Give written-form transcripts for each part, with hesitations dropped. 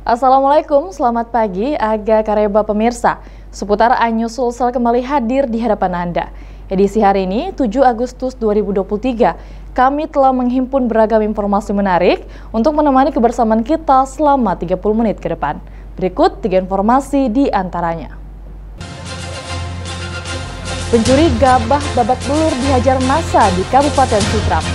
Assalamualaikum, selamat pagi, Aga Kareba pemirsa. Seputar Anyus Sulsel kembali hadir di hadapan Anda. Edisi hari ini, 7 Agustus 2023, kami telah menghimpun beragam informasi menarik untuk menemani kebersamaan kita selama 30 menit ke depan. Berikut 3 informasi di antaranya. Pencuri gabah babak belur dihajar massa di Kabupaten Sidrap.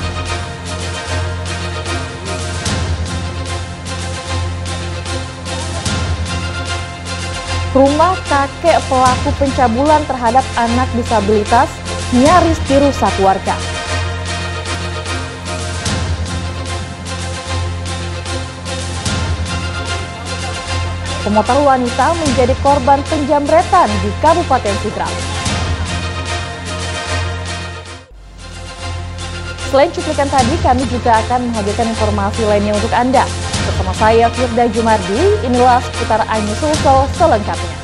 Rumah kakek pelaku pencabulan terhadap anak disabilitas nyaris dirusak warga. Pemotor wanita menjadi korban penjamretan di Kabupaten Sidrap. Selain cuplikan tadi, kami juga akan menghadirkan informasi lainnya untuk Anda. Bersama saya, Firda Jumardi, inilah seputar Anyus Sulsel selengkapnya.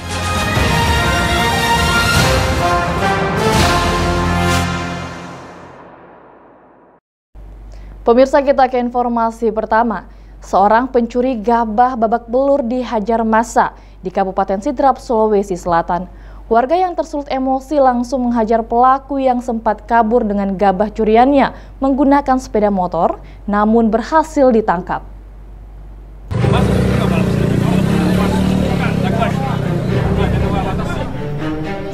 Pemirsa, kita ke informasi pertama. Seorang pencuri gabah babak belur dihajar massa di Kabupaten Sidrap, Sulawesi Selatan. Warga yang tersulut emosi langsung menghajar pelaku yang sempat kabur dengan gabah curiannya menggunakan sepeda motor, namun berhasil ditangkap.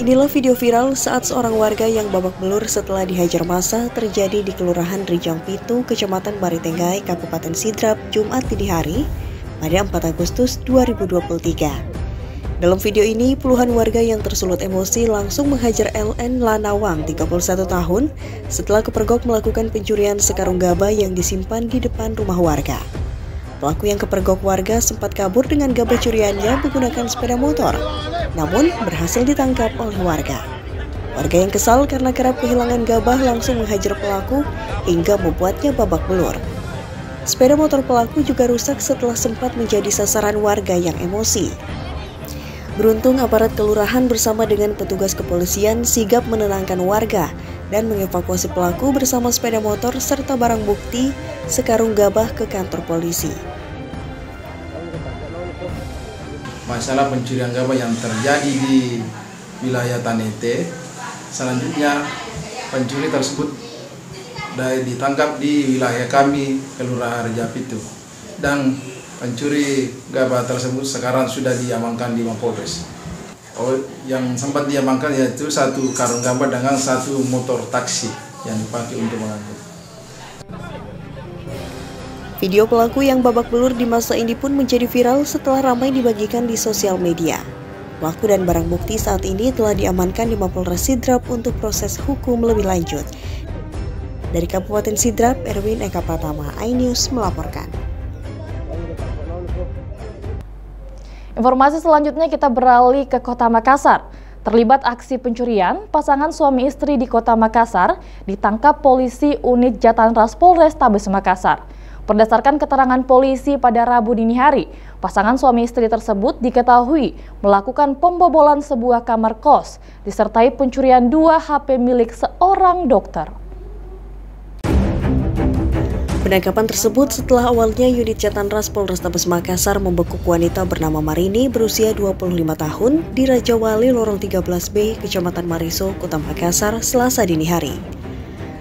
Inilah video viral saat seorang warga yang babak belur setelah dihajar massa terjadi di Kelurahan Rijang Pitu, Kecamatan Baritenggai, Kabupaten Sidrap, Jumat dini hari pada 4 Agustus 2023. Dalam video ini, puluhan warga yang tersulut emosi langsung menghajar LN Lanawang, 31 tahun, setelah kepergok melakukan pencurian sekarung gabah yang disimpan di depan rumah warga. Pelaku yang kepergok warga sempat kabur dengan gabah curiannya menggunakan sepeda motor, namun berhasil ditangkap oleh warga. Warga yang kesal karena kerap kehilangan gabah langsung menghajar pelaku hingga membuatnya babak belur. Sepeda motor pelaku juga rusak setelah sempat menjadi sasaran warga yang emosi. Beruntung aparat kelurahan bersama dengan petugas kepolisian sigap menenangkan warga dan mengevakuasi pelaku bersama sepeda motor serta barang bukti sekarung gabah ke kantor polisi. Masalah pencurian gabah yang terjadi di wilayah Tanete, selanjutnya pencuri tersebut ditangkap di wilayah kami, Kelurahan Rijang Pitu, dan pencuri gabah tersebut sekarang sudah diamankan di Mapolres. Yang sempat diamankan yaitu 1 karung gabah dengan 1 motor taksi yang dipakai untuk mengangkut. Video pelaku yang babak belur di masa ini pun menjadi viral setelah ramai dibagikan di sosial media. Pelaku dan barang bukti saat ini telah diamankan di Mapolres Sidrap untuk proses hukum lebih lanjut. Dari Kabupaten Sidrap, Erwin Eka Pratama, iNews melaporkan. Informasi selanjutnya kita beralih ke Kota Makassar. Terlibat aksi pencurian, pasangan suami istri di Kota Makassar ditangkap polisi unit Jatanras Polres Tabes Makassar. Berdasarkan keterangan polisi pada Rabu dini hari, pasangan suami istri tersebut diketahui melakukan pembobolan sebuah kamar kos, disertai pencurian 2 HP milik seorang dokter. Penangkapan tersebut setelah awalnya unit Jatanras Polres Tabes Makassar membekuk wanita bernama Marini berusia 25 tahun di Raja Wali Lorong 13B, Kecamatan Mariso, Kota Makassar, Selasa dini hari.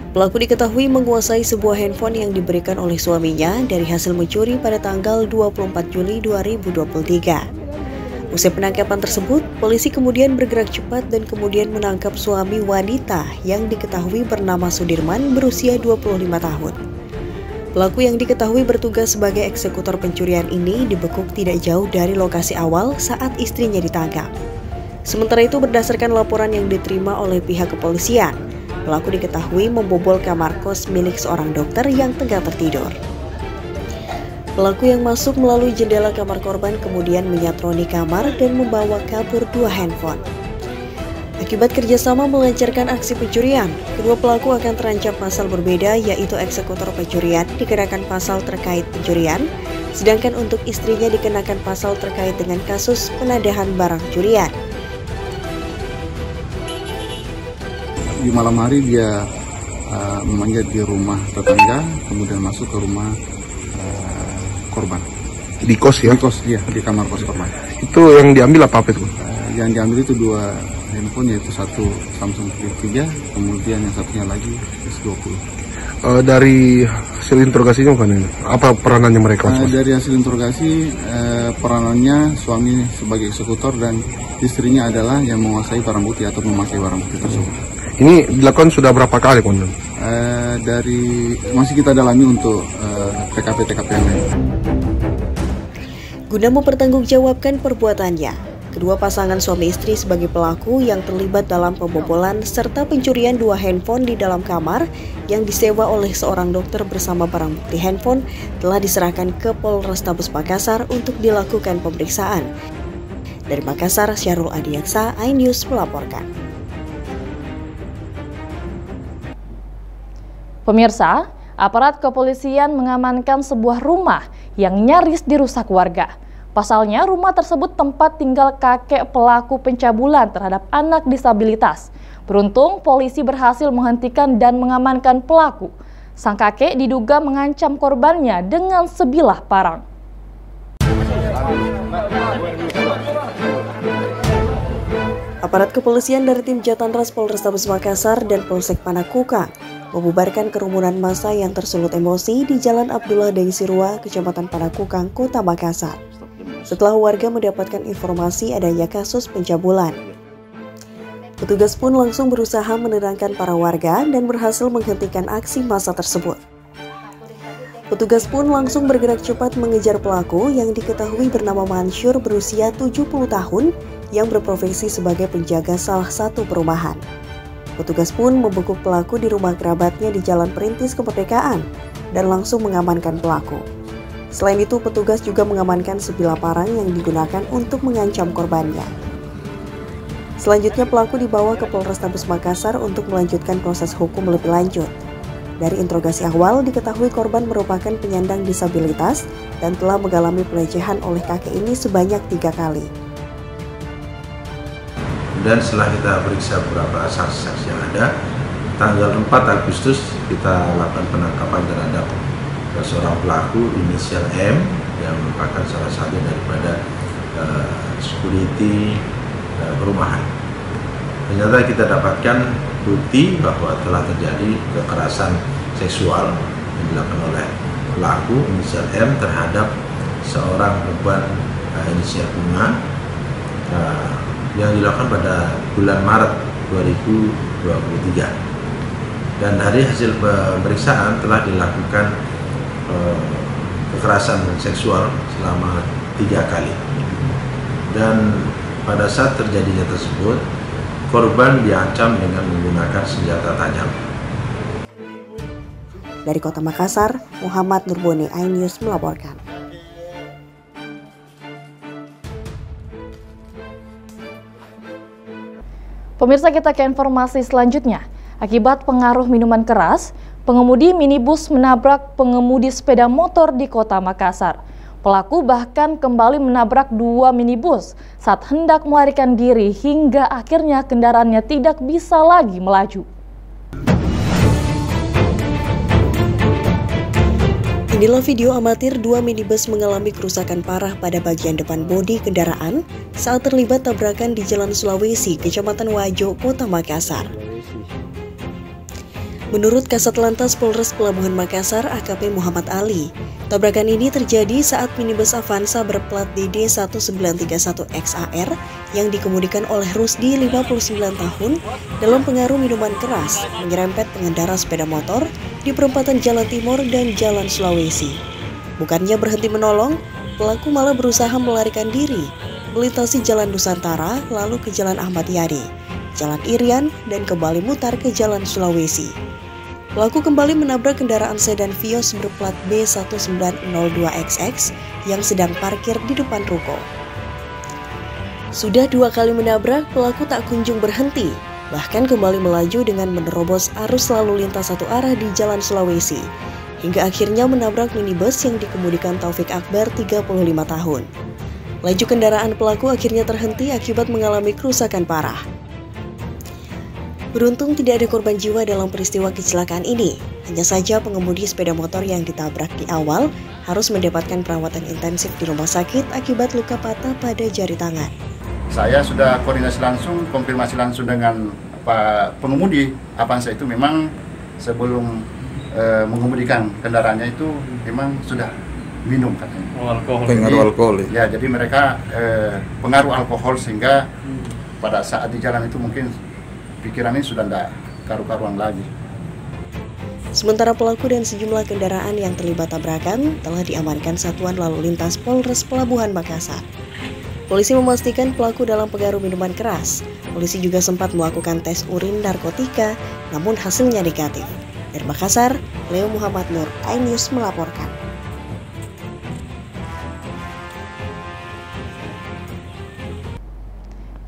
Pelaku diketahui menguasai sebuah handphone yang diberikan oleh suaminya dari hasil mencuri pada tanggal 24 Juli 2023. Usai penangkapan tersebut, polisi kemudian bergerak cepat dan kemudian menangkap suami wanita yang diketahui bernama Sudirman berusia 25 tahun. Pelaku yang diketahui bertugas sebagai eksekutor pencurian ini dibekuk tidak jauh dari lokasi awal saat istrinya ditangkap. Sementara itu, berdasarkan laporan yang diterima oleh pihak kepolisian, pelaku diketahui membobol kamar kos milik seorang dokter yang tengah tertidur. Pelaku yang masuk melalui jendela kamar korban kemudian menyatroni kamar dan membawa kabur 2 handphone. Akibat kerjasama melancarkan aksi pencurian, kedua pelaku akan terancam pasal berbeda, yaitu eksekutor pencurian dikenakan pasal terkait pencurian, sedangkan untuk istrinya dikenakan pasal terkait dengan kasus penadahan barang curian. Di malam hari dia memanjat di rumah tetangga, kemudian masuk ke rumah korban. Di kos ya? Di kos, iya, di kamar kos korban. Itu yang diambil apa itu? Yang diambil itu 2 handphone, yaitu satu Samsung Flip 3, kemudian yang satunya lagi S20. Dari hasil interogasinya apa peranannya mereka? Dari hasil interogasi, peranannya suami sebagai eksekutor dan istrinya adalah yang menguasai barang bukti atau memakai barang bukti tersebut. Ini dilakukan sudah berapa kali, Komandan? Masih kita dalami untuk TKP-TKP yang lain. Guna mempertanggungjawabkan perbuatannya, kedua pasangan suami istri sebagai pelaku yang terlibat dalam pembobolan serta pencurian 2 handphone di dalam kamar yang disewa oleh seorang dokter bersama barang bukti handphone telah diserahkan ke Polrestabes Makassar untuk dilakukan pemeriksaan. Dari Makassar, Syahrul Adiaksa, iNews melaporkan. Pemirsa, aparat kepolisian mengamankan sebuah rumah yang nyaris dirusak warga. Pasalnya, rumah tersebut tempat tinggal kakek pelaku pencabulan terhadap anak disabilitas. Beruntung, polisi berhasil menghentikan dan mengamankan pelaku. Sang kakek diduga mengancam korbannya dengan sebilah parang. Aparat kepolisian dari tim Jatanras Polrestabes Makassar dan Polsek Panakukang membubarkan kerumunan massa yang tersulut emosi di Jalan Abdullah Dengsirua, Kecamatan Panakukang, Kota Makassar. Setelah warga mendapatkan informasi adanya kasus pencabulan, petugas pun langsung berusaha menenangkan para warga dan berhasil menghentikan aksi massa tersebut. Petugas pun langsung bergerak cepat mengejar pelaku yang diketahui bernama Mansyur berusia 70 tahun yang berprofesi sebagai penjaga salah satu perumahan. Petugas pun membekuk pelaku di rumah kerabatnya di Jalan Perintis Kemerdekaan dan langsung mengamankan pelaku. Selain itu, petugas juga mengamankan sebilah parang yang digunakan untuk mengancam korbannya. Selanjutnya, pelaku dibawa ke Polrestabes Makassar untuk melanjutkan proses hukum lebih lanjut. Dari interogasi awal, diketahui korban merupakan penyandang disabilitas dan telah mengalami pelecehan oleh kakek ini sebanyak 3 kali. Dan setelah kita periksa beberapa saksi-saksi yang ada, tanggal 4 Agustus kita lakukan penangkapan terhadap seorang pelaku inisial M yang merupakan salah satu daripada security perumahan. Ternyata kita dapatkan bukti bahwa telah terjadi kekerasan seksual yang dilakukan oleh pelaku inisial M terhadap seorang perempuan inisial Bunga yang dilakukan pada bulan Maret 2023. Dan dari hasil pemeriksaan telah dilakukan kekerasan seksual selama 3 kali. Dan pada saat terjadinya tersebut, korban diancam dengan menggunakan senjata tajam. Dari Kota Makassar, Muhammad Nurboni, iNews melaporkan. Pemirsa, kita ke informasi selanjutnya. Akibat pengaruh minuman keras, pengemudi minibus menabrak pengemudi sepeda motor di Kota Makassar. Pelaku bahkan kembali menabrak 2 minibus saat hendak melarikan diri hingga akhirnya kendaraannya tidak bisa lagi melaju. Inilah video amatir 2 minibus mengalami kerusakan parah pada bagian depan bodi kendaraan saat terlibat tabrakan di Jalan Sulawesi, Kecamatan Wajo, Kota Makassar. Menurut Kasat Lantas Polres Pelabuhan Makassar AKP Muhammad Ali, tabrakan ini terjadi saat minibus Avanza berplat DD 1931XAR yang dikemudikan oleh Rusdi 59 tahun dalam pengaruh minuman keras menyerempet pengendara sepeda motor di perempatan Jalan Timur dan Jalan Sulawesi. Bukannya berhenti menolong, pelaku malah berusaha melarikan diri, melintasi Jalan Nusantara lalu ke Jalan Ahmad Yani, Jalan Irian, dan kembali mutar ke Jalan Sulawesi. Pelaku kembali menabrak kendaraan sedan Vios berplat B1902XX yang sedang parkir di depan ruko. Sudah 2 kali menabrak, pelaku tak kunjung berhenti, bahkan kembali melaju dengan menerobos arus lalu lintas satu arah di Jalan Sulawesi, hingga akhirnya menabrak minibus yang dikemudikan Taufik Akbar 35 tahun. Laju kendaraan pelaku akhirnya terhenti akibat mengalami kerusakan parah. Beruntung tidak ada korban jiwa dalam peristiwa kecelakaan ini. Hanya saja pengemudi sepeda motor yang ditabrak di awal harus mendapatkan perawatan intensif di rumah sakit akibat luka patah pada jari tangan. Saya sudah koordinasi langsung, konfirmasi langsung dengan pengemudi Avanza itu memang sebelum mengemudikan kendaraannya itu memang sudah minum katanya. Pengaruh alkohol. Ya, jadi mereka pengaruh alkohol sehingga pada saat di jalan itu mungkin pikirannya sudah tidak karu-karuan lagi. Sementara pelaku dan sejumlah kendaraan yang terlibat tabrakan telah diamankan Satuan Lalu Lintas Polres Pelabuhan Makassar. Polisi memastikan pelaku dalam pengaruh minuman keras. Polisi juga sempat melakukan tes urin narkotika, namun hasilnya negatif. Dari Makassar, Leo Muhammad Nur, iNews melaporkan.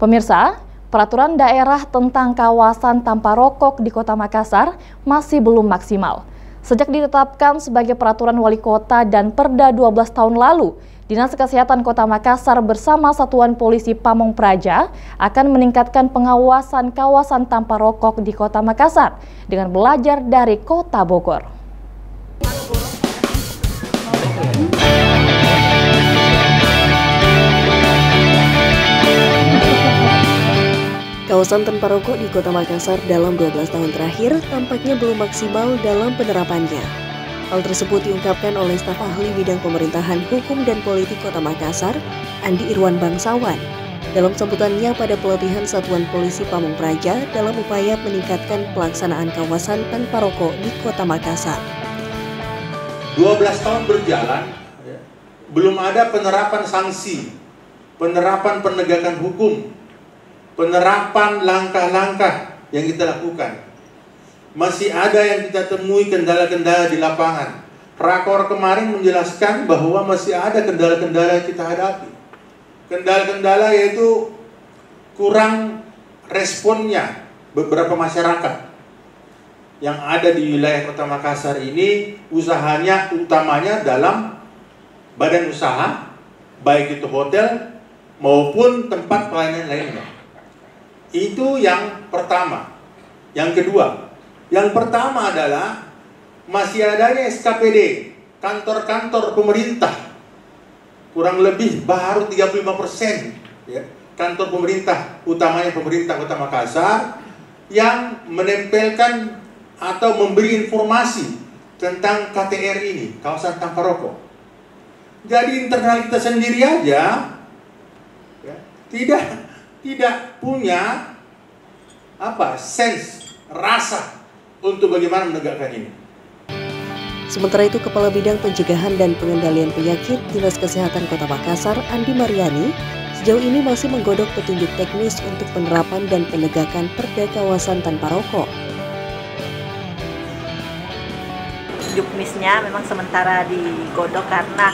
Pemirsa, peraturan daerah tentang kawasan tanpa rokok di Kota Makassar masih belum maksimal. Sejak ditetapkan sebagai peraturan wali kota dan Perda 12 tahun lalu, Dinas Kesehatan Kota Makassar bersama Satuan Polisi Pamong Praja akan meningkatkan pengawasan kawasan tanpa rokok di Kota Makassar dengan belajar dari Kota Bogor. Kawasan tanpa rokok di Kota Makassar dalam 12 tahun terakhir tampaknya belum maksimal dalam penerapannya. Hal tersebut diungkapkan oleh staf ahli bidang pemerintahan hukum dan politik Kota Makassar, Andi Irwan Bangsawan, dalam sambutannya pada pelatihan Satuan Polisi Pamong Praja dalam upaya meningkatkan pelaksanaan kawasan tanpa rokok di Kota Makassar. 12 tahun berjalan, belum ada penerapan sanksi, penerapan penegakan hukum, penerapan langkah-langkah yang kita lakukan. Masih ada yang kita temui kendala-kendala di lapangan. Rakor kemarin menjelaskan bahwa masih ada kendala-kendala yang kita hadapi. Kendala-kendala yaitu kurang responnya beberapa masyarakat yang ada di wilayah Kota Makassar ini, usahanya utamanya dalam badan usaha, baik itu hotel maupun tempat pelayanan lainnya. Itu yang pertama. Yang kedua, yang pertama adalah masih adanya SKPD, kantor-kantor pemerintah, kurang lebih baru 35%, ya, kantor pemerintah, utamanya pemerintah Kota Makassar, yang menempelkan atau memberi informasi tentang KTR ini, kawasan tanpa rokok. Jadi internal kita sendiri aja, ya, tidak punya sense, rasa untuk bagaimana menegakkan ini. Sementara itu, Kepala Bidang Pencegahan dan Pengendalian Penyakit Dinas Kesehatan Kota Makassar, Andi Mariani, sejauh ini masih menggodok petunjuk teknis untuk penerapan dan penegakan Perda Kawasan Tanpa Rokok. Juknisnya memang sementara digodok karena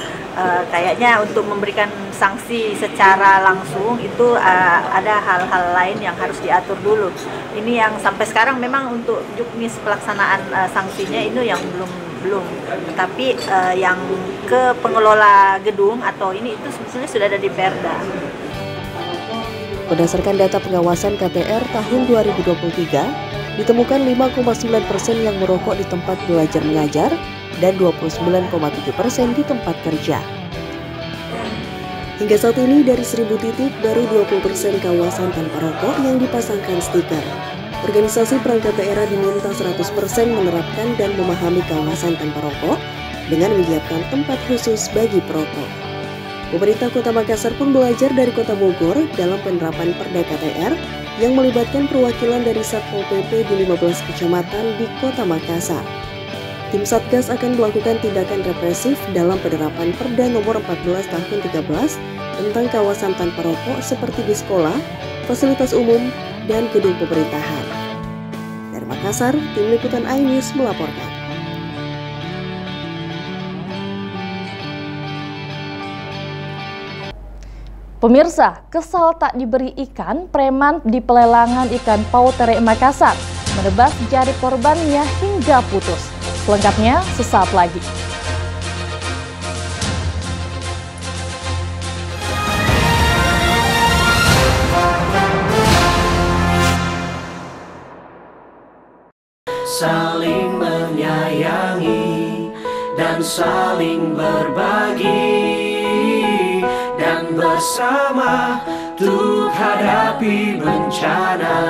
kayaknya untuk memberikan sanksi secara langsung itu ada hal-hal lain yang harus diatur dulu. Ini yang sampai sekarang memang untuk juknis pelaksanaan sanksinya itu yang belum. Tapi yang ke pengelola gedung atau ini itu sebetulnya sudah ada di Perda. Berdasarkan data pengawasan KPR tahun 2023, ditemukan 5,9% yang merokok di tempat belajar mengajar dan 29,7% di tempat kerja. Hingga saat ini dari 1000 titik baru 20% kawasan tanpa rokok yang dipasangkan stiker. Organisasi perangkat daerah diminta 100% menerapkan dan memahami kawasan tanpa rokok dengan menyiapkan tempat khusus bagi perokok. Pemerintah Kota Makassar pun belajar dari Kota Bogor dalam penerapan Perda KTR yang melibatkan perwakilan dari Satpol PP di 15 kecamatan di Kota Makassar. Tim Satgas akan melakukan tindakan represif dalam penerapan Perda nomor 14 tahun 13 tentang kawasan tanpa rokok seperti di sekolah, fasilitas umum, dan gedung pemerintahan. Dari Makassar, Tim Liputan iNews melaporkan. Pemirsa, kesal tak diberi ikan, preman di pelelangan ikan Pautere Makassar menebas jari korbannya hingga putus. Selengkapnya sesaat lagi. saling menyayangi dan saling berbagi, dan bersama untuk hadapi bencana,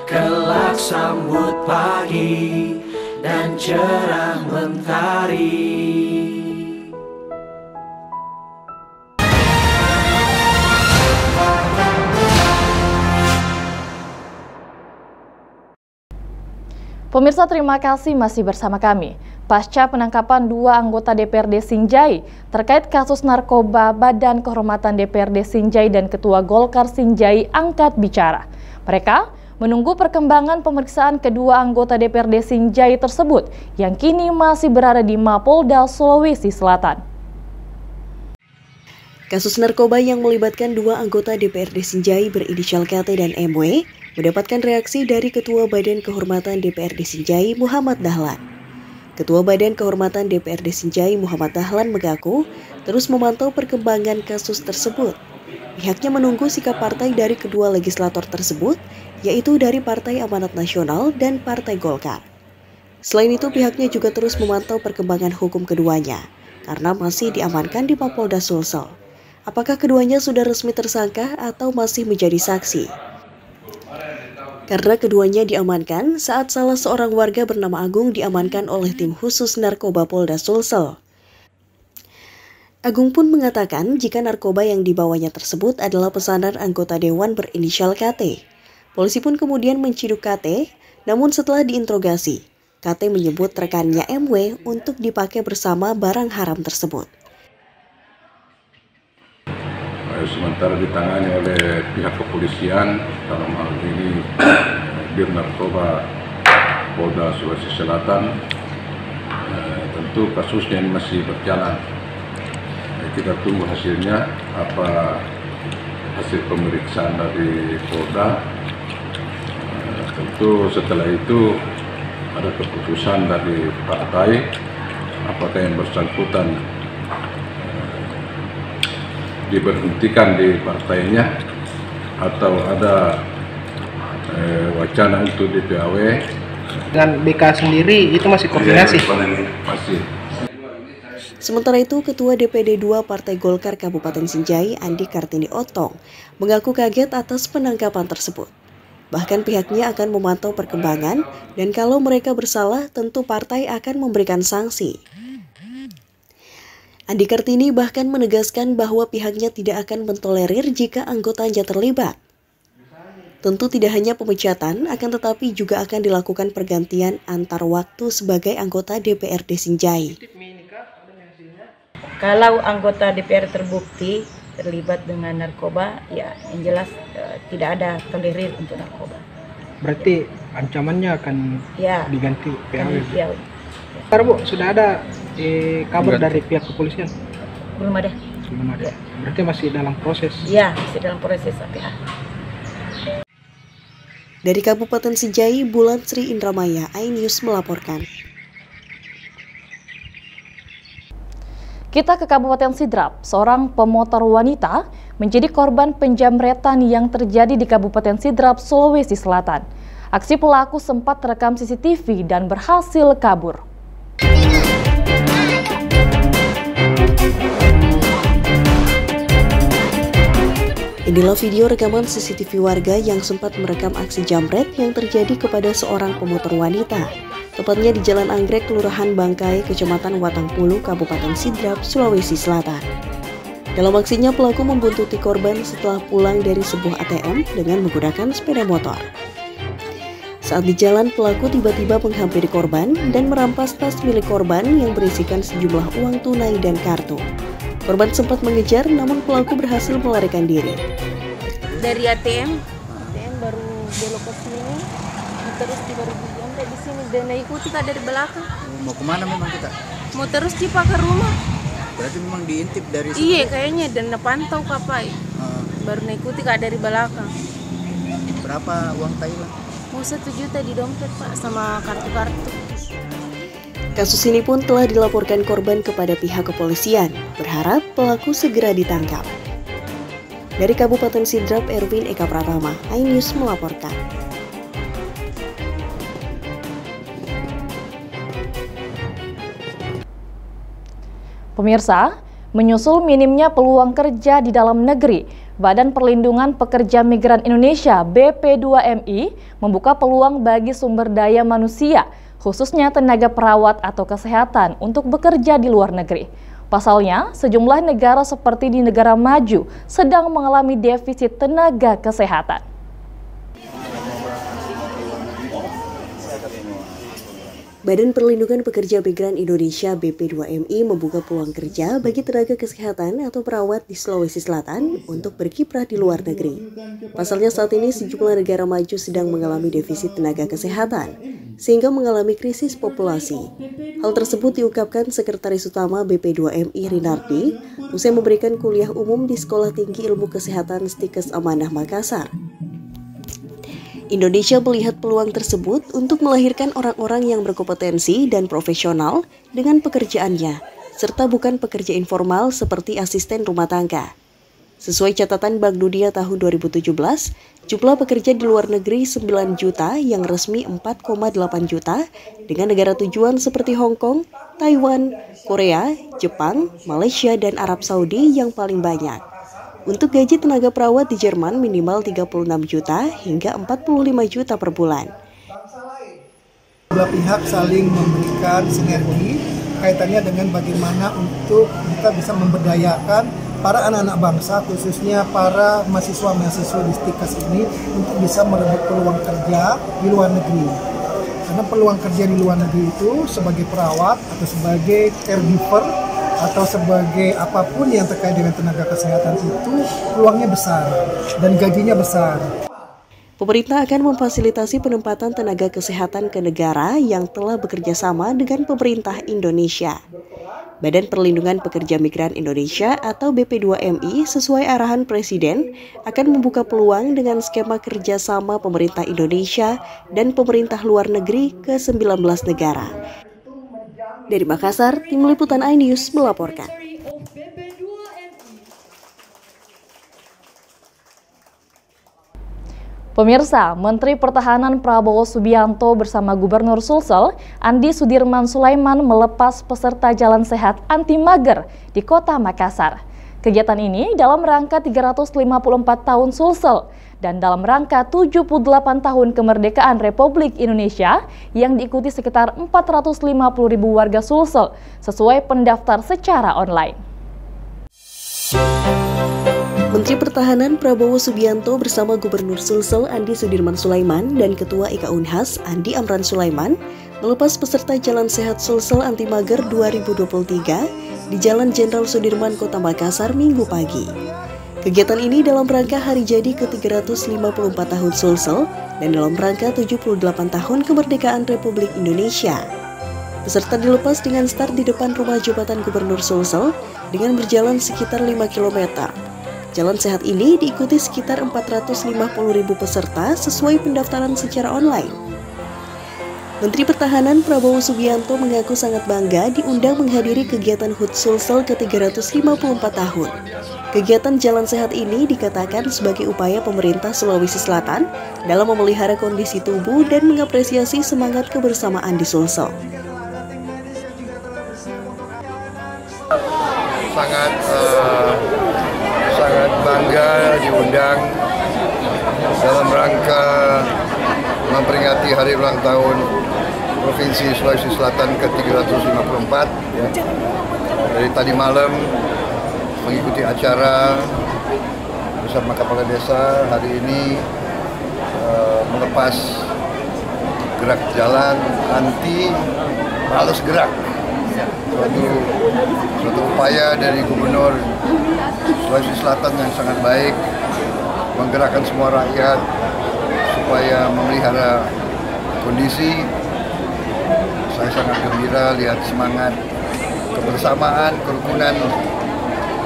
kelak sambut pagi dan cerah mentari. Pemirsa, terima kasih masih bersama kami. Pasca penangkapan 2 anggota DPRD Sinjai terkait kasus narkoba, Badan Kehormatan DPRD Sinjai dan Ketua Golkar Sinjai angkat bicara. Mereka menunggu perkembangan pemeriksaan kedua anggota DPRD Sinjai tersebut yang kini masih berada di Mapolda Sulawesi Selatan. Kasus narkoba yang melibatkan 2 anggota DPRD Sinjai berinisial KT dan MW mendapatkan reaksi dari Ketua Badan Kehormatan DPRD Sinjai Muhammad Dahlan. Ketua Badan Kehormatan DPRD Sinjai Muhammad Dahlan mengaku terus memantau perkembangan kasus tersebut. Pihaknya menunggu sikap partai dari kedua legislator tersebut, yaitu dari Partai Amanat Nasional dan Partai Golkar. Selain itu, pihaknya juga terus memantau perkembangan hukum keduanya, karena masih diamankan di Mapolda Sulsel. Apakah keduanya sudah resmi tersangka atau masih menjadi saksi? Karena keduanya diamankan saat salah seorang warga bernama Agung diamankan oleh tim khusus narkoba Polda Sulsel. Agung pun mengatakan jika narkoba yang dibawanya tersebut adalah pesanan anggota dewan berinisial KT. Polisi pun kemudian menciduk KT, namun setelah diinterogasi, KT menyebut rekannya MW untuk dipakai bersama barang haram tersebut. Sementara ditangani oleh pihak kepolisian, dalam hal ini Dir Narkoba Polda Sulawesi Selatan. Tentu kasusnya ini masih berjalan. Kita tunggu hasilnya, apa hasil pemeriksaan dari Polda. Tentu setelah itu ada keputusan dari partai apakah yang bersangkutan diberhentikan di partainya atau ada wacana untuk DPAW. Dengan BK sendiri itu masih koordinasi? Masih. Sementara itu, Ketua DPD 2 Partai Golkar Kabupaten Sinjai, Andi Kartini Otong, mengaku kaget atas penangkapan tersebut. Bahkan pihaknya akan memantau perkembangan dan kalau mereka bersalah tentu partai akan memberikan sanksi. Andi Kartini bahkan menegaskan bahwa pihaknya tidak akan mentolerir jika anggotanya terlibat. Tentu tidak hanya pemecatan, akan tetapi juga akan dilakukan pergantian antar waktu sebagai anggota DPRD Sinjai. Kalau anggota DPR terbukti terlibat dengan narkoba, ya yang jelas tidak ada tolerir untuk narkoba. Berarti ancamannya akan diganti PAW. Sekarang Bu, sudah ada kabar dari pihak kepolisian? Belum ada. Belum ada. Berarti masih dalam proses? Iya, masih dalam proses APA. Dari Kabupaten Sinjai, Bulan Sri Indramaya, iNews melaporkan. Kita ke Kabupaten Sidrap, seorang pemotor wanita menjadi korban penjamretan yang terjadi di Kabupaten Sidrap, Sulawesi Selatan. Aksi pelaku sempat terekam CCTV dan berhasil kabur. Inilah video rekaman CCTV warga yang sempat merekam aksi jamret yang terjadi kepada seorang pemotor wanita, tepatnya di Jalan Anggrek, Kelurahan Bangkai, Kecamatan Watangpulu, Kabupaten Sidrap, Sulawesi Selatan. Dalam aksinya, pelaku membuntuti korban setelah pulang dari sebuah ATM dengan menggunakan sepeda motor. Saat di jalan, pelaku tiba-tiba menghampiri korban dan merampas tas milik korban yang berisikan sejumlah uang tunai dan kartu. Korban sempat mengejar, namun pelaku berhasil melarikan diri. Dari ATM baru belok ke sini, terus baru sampai di sini dan ikuti kak dari belakang. Mau kemana memang kita? Mau terus cipa ke rumah. Berarti memang diintip dari sini? Iya kayaknya, dan pantau kapai. Baru ikuti kak dari belakang. Berapa uang Thailand? Mau 1 juta di dompet Pak, sama kartu-kartu. Kasus ini pun telah dilaporkan korban kepada pihak kepolisian, berharap pelaku segera ditangkap. Dari Kabupaten Sidrap, Erwin Eka Pratama, iNews melaporkan. Pemirsa, menyusul minimnya peluang kerja di dalam negeri, Badan Perlindungan Pekerja Migran Indonesia (BP2MI) membuka peluang bagi sumber daya manusia, khususnya tenaga perawat atau kesehatan untuk bekerja di luar negeri. Pasalnya, sejumlah negara seperti di negara maju sedang mengalami defisit tenaga kesehatan. Badan Perlindungan Pekerja Migran Indonesia (BP2MI) membuka peluang kerja bagi tenaga kesehatan atau perawat di Sulawesi Selatan untuk berkiprah di luar negeri. Pasalnya saat ini sejumlah negara maju sedang mengalami defisit tenaga kesehatan, sehingga mengalami krisis populasi. Hal tersebut diungkapkan Sekretaris Utama BP2MI Rinardi usai memberikan kuliah umum di Sekolah Tinggi Ilmu Kesehatan Stikes Amanah Makassar. Indonesia melihat peluang tersebut untuk melahirkan orang-orang yang berkompetensi dan profesional dengan pekerjaannya, serta bukan pekerja informal seperti asisten rumah tangga. Sesuai catatan Bank Dunia tahun 2017, jumlah pekerja di luar negeri 9 juta yang resmi 4,8 juta dengan negara tujuan seperti Hong Kong, Taiwan, Korea, Jepang, Malaysia, dan Arab Saudi yang paling banyak. Untuk gaji tenaga perawat di Jerman minimal 36 juta hingga 45 juta per bulan. Belah pihak saling memberikan sinergi kaitannya dengan bagaimana untuk kita bisa memberdayakan para anak-anak bangsa, khususnya para mahasiswa-mahasiswa di Stikes ini untuk bisa merebut peluang kerja di luar negeri. Karena peluang kerja di luar negeri itu sebagai perawat atau sebagai caregiver atau sebagai apapun yang terkait dengan tenaga kesehatan itu peluangnya besar dan gajinya besar. Pemerintah akan memfasilitasi penempatan tenaga kesehatan ke negara yang telah bekerja sama dengan pemerintah Indonesia. Badan Perlindungan Pekerja Migran Indonesia atau BP2MI sesuai arahan Presiden akan membuka peluang dengan skema kerjasama pemerintah Indonesia dan pemerintah luar negeri ke 19 negara. Dari Makassar, Tim Liputan iNews melaporkan. Pemirsa, Menteri Pertahanan Prabowo Subianto bersama Gubernur Sulsel, Andi Sudirman Sulaiman melepas peserta Jalan Sehat Anti Mager di Kota Makassar. Kegiatan ini dalam rangka 354 tahun Sulsel dan dalam rangka 78 tahun kemerdekaan Republik Indonesia yang diikuti sekitar 450.000 warga Sulsel sesuai pendaftar secara online. Menteri Pertahanan Prabowo Subianto bersama Gubernur Sulsel Andi Sudirman Sulaiman dan Ketua IKA Unhas Andi Amran Sulaiman melepas peserta Jalan Sehat Sulsel Anti Mager 2023 di Jalan Jenderal Sudirman, Kota Makassar, Minggu pagi. Kegiatan ini dalam rangka hari jadi ke-354 tahun Sulsel dan dalam rangka 78 tahun kemerdekaan Republik Indonesia. Peserta dilepas dengan start di depan rumah jabatan Gubernur Sulsel dengan berjalan sekitar 5 km. Jalan sehat ini diikuti sekitar 450.000 peserta sesuai pendaftaran secara online. Menteri Pertahanan Prabowo Subianto mengaku sangat bangga diundang menghadiri kegiatan HUT Sulsel ke-354 tahun. Kegiatan Jalan Sehat ini dikatakan sebagai upaya pemerintah Sulawesi Selatan dalam memelihara kondisi tubuh dan mengapresiasi semangat kebersamaan di Sulsel. Sangat bangga diundang dalam rangka memperingati hari ulang tahun Provinsi Sulawesi Selatan ke-354 ya. Dari tadi malam mengikuti acara bersama Kepala Desa, hari ini melepas gerak jalan anti males gerak. Suatu upaya dari Gubernur Sulawesi Selatan yang sangat baik, menggerakkan semua rakyat supaya memelihara kondisi. Saya sangat gembira lihat semangat kebersamaan, kerukunan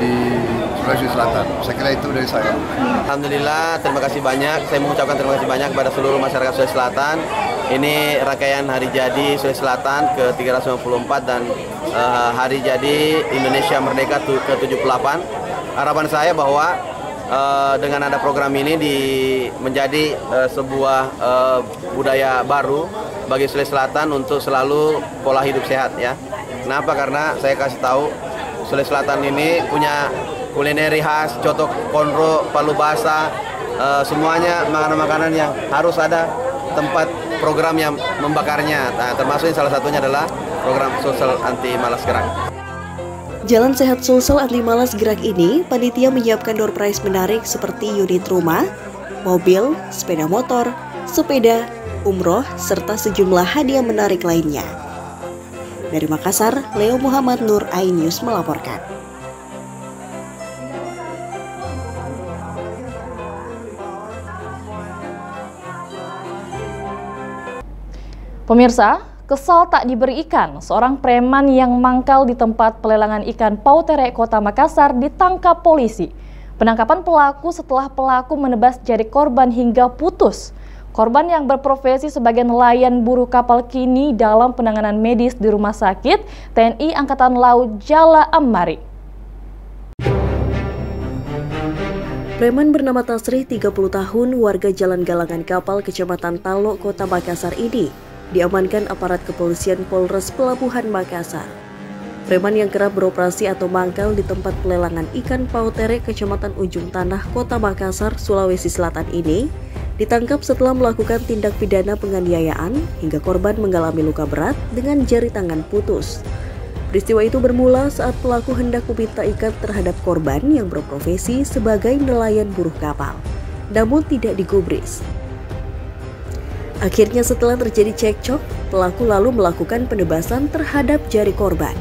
di Sulawesi Selatan. Saya kira itu dari saya. Alhamdulillah, terima kasih banyak. Saya mengucapkan terima kasih banyak kepada seluruh masyarakat Sulawesi Selatan. Ini rangkaian hari jadi Sulawesi Selatan ke-354 dan hari jadi Indonesia Merdeka ke-78. Harapan saya bahwa dengan ada program ini menjadi sebuah budaya baru bagi Sulawesi Selatan untuk selalu pola hidup sehat ya. Kenapa? Karena saya kasih tahu Sulawesi Selatan ini punya kulineri khas, coto konro, palu basah, semuanya makanan-makanan yang harus ada tempat program yang membakarnya. Nah, termasuk salah satunya adalah program Sulsel Anti Malas Gerak. Jalan Sehat Sulsel Anti Malas Gerak ini, panitia menyiapkan door prize menarik seperti unit rumah, mobil, sepeda motor, sepeda, umroh, serta sejumlah hadiah menarik lainnya. Dari Makassar, Leo Muhammad Nur, iNews melaporkan. Pemirsa, kesal tak diberi ikan, seorang preman yang mangkal di tempat pelelangan ikan Pautere, Kota Makassar ditangkap polisi. Penangkapan pelaku setelah pelaku menebas jari korban hingga putus. Korban yang berprofesi sebagai nelayan buruh kapal kini dalam penanganan medis di Rumah Sakit TNI Angkatan Laut Jala Amari. Preman bernama Tasrih, 30 tahun, warga Jalan Galangan Kapal, Kecamatan Talok, Kota Makassar ini diamankan aparat kepolisian Polres Pelabuhan Makassar. Preman yang kerap beroperasi atau mangkal di tempat pelelangan ikan Pautere, Kecamatan Ujung Tanah, Kota Makassar, Sulawesi Selatan ini ditangkap setelah melakukan tindak pidana penganiayaan hingga korban mengalami luka berat dengan jari tangan putus. Peristiwa itu bermula saat pelaku hendak meminta ikan terhadap korban yang berprofesi sebagai nelayan buruh kapal, namun tidak digubris. Akhirnya setelah terjadi cekcok, pelaku lalu melakukan penebasan terhadap jari korban.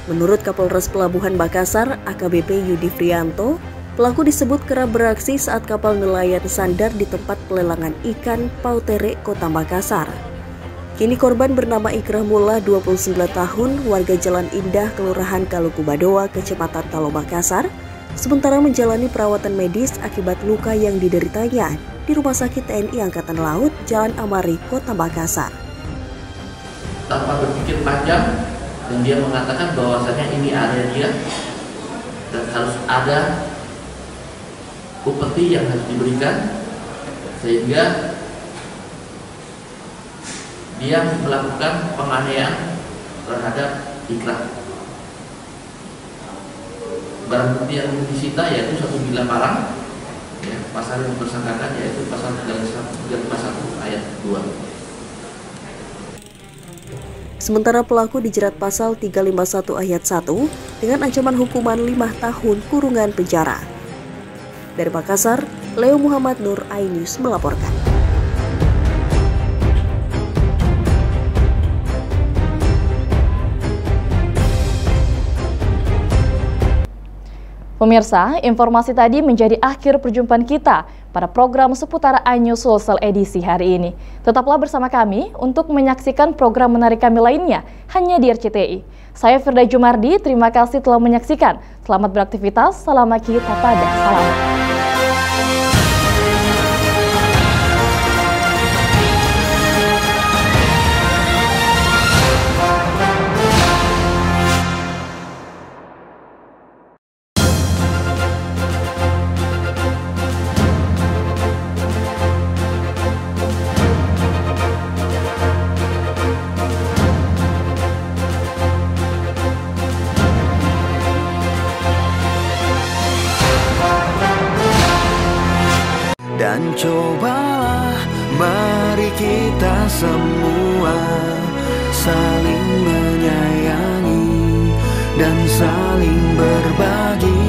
Menurut Kapolres Pelabuhan Makassar, AKBP Yudi Frianto, pelaku disebut kerap beraksi saat kapal nelayan sandar di tempat pelelangan ikan Pautere, Kota Makassar. Kini korban bernama Ikrah Mula, 29 tahun, warga Jalan Indah, Kelurahan Kalukubadoa, Kecamatan Talo Makassar, sementara menjalani perawatan medis akibat luka yang dideritanya di Rumah Sakit TNI Angkatan Laut Jalan Amari, Kota Makassar. Tanpa berpikir panjang, dan dia mengatakan bahwasanya ini area dia dan harus ada upeti yang harus diberikan, sehingga dia melakukan penganiayaan terhadap Ikrah. Barang bukti yang disita yaitu 1 bilah parang, ya, pasal yang bersangkakan yaitu pasal 351 ayat 2. Sementara pelaku dijerat pasal 351 ayat 1 dengan ancaman hukuman 5 tahun kurungan penjara. Dari Makassar, Leo Muhammad Nur, iNews melaporkan. Pemirsa, informasi tadi menjadi akhir perjumpaan kita pada program seputar iNews Sulsel edisi hari ini. Tetaplah bersama kami untuk menyaksikan program menarik kami lainnya hanya di RCTI. Saya Firda Jumardi, terima kasih telah menyaksikan. Selamat beraktivitas, salam kita pada salam. Dan cobalah mari kita semua saling menyayangi dan saling berbagi,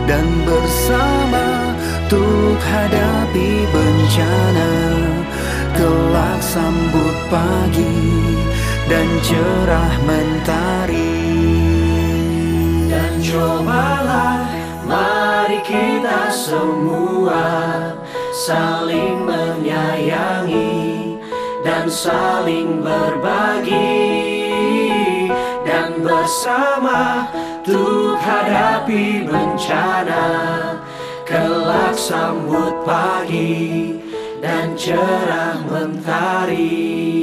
dan bersama untuk hadapi bencana, kelak sambut pagi dan cerah mentari. Dan cobalah mari kita semua saling menyayangi dan saling berbagi, dan bersama untuk hadapi bencana, kelak sambut pagi dan cerah mentari.